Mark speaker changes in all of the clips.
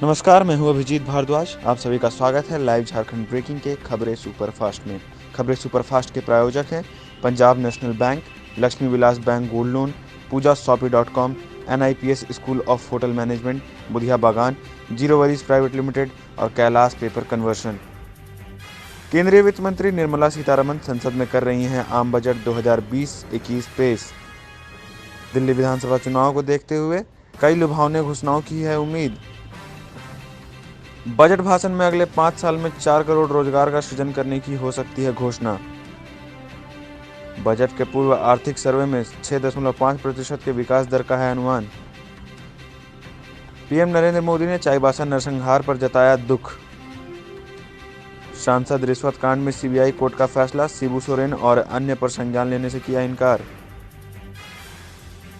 Speaker 1: नमस्कार, मैं हूं अभिजीत भारद्वाज। आप सभी का स्वागत है लाइव झारखंड ब्रेकिंग के खबरें सुपरफास्ट में। खबरें सुपरफास्ट के प्रायोजक हैं Punjab National Bank, Lakshmi Vilas Bank gold loan, Pooja शॉपी.com, NIPS school of hotel management, Budhia Bagan, zero worries private limited और कैलाश पेपर कन्वर्शन। केंद्रीय वित्त मंत्री निर्मला सीतारमण संसद में कर रही हैं आम बजट 2020-21 पेश। दिल्ली विधानसभा चुनाव को देखते हुए कई लुभावनी घोषणाओं की है उम्मीद। बजट भाषण में अगले 5 साल में 4 करोड़ रोजगार का सृजन करने की हो सकती है घोषणा। बजट के पूर्व आर्थिक सर्वे में 6.5% के विकास दर का है अनुमान। पीएम नरेंद्र मोदी ने चाईबासा नरसंहार पर जताया दुख। सांसद रिश्वत कांड में सीबीआई कोर्ट का फैसला, शिबू सोरेन और अन्य पर संज्ञान लेने से किया इनकार।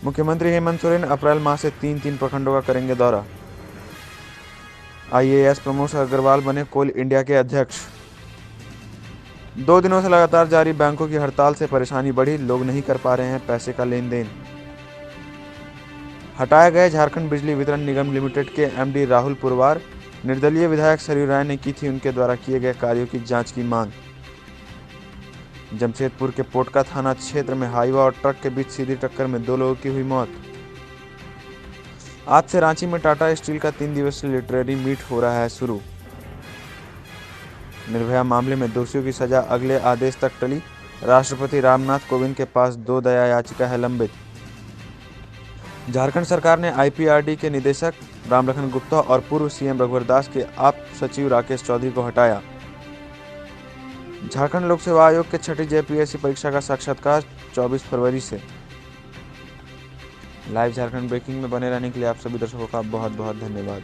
Speaker 1: मुख्यमंत्री हेमंत सोरेन अप्रैल माह से 3 प्रखंडों का करेंगे दौरा। IAS प्रमोद अग्रवाल बने कोल इंडिया के अध्यक्ष। 2 दिनों से लगातार जारी बैंकों की हड़ताल से परेशानी बढ़ी, लोग नहीं कर पा रहे हैं पैसे का लेन देन। हटाए गए झारखंड बिजली वितरण निगम लिमिटेड के MD राहुल पुरवार। निर्दलीय विधायक सरयू राय ने की थी उनके द्वारा किए गए कार्यों की जांच की मांग। जमशेदपुर के पोटका थाना क्षेत्र में हाईवा और ट्रक के बीच सीधी टक्कर में 2 लोगों की हुई मौत। आज से रांची में टाटा स्टील का 3 दिवसीय लिटरेरी मीट हो रहा है शुरू। निर्भया मामले में दोषियों की सजा अगले आदेश तक टली। राष्ट्रपति रामनाथ कोविंद के पास 2 दया याचिका है लंबित। झारखंड सरकार ने IPRD के निदेशक रामलखन गुप्ता और पूर्व CM रघुवर दास के आप सचिव राकेश चौधरी को हटाया। झारखंड लोक सेवा आयोग के 6ठी JPSC परीक्षा का साक्षात्कार 24 फरवरी से। लाइव झारखंड ब्रेकिंग में बने रहने के लिए आप सभी दर्शकों का बहुत बहुत धन्यवाद।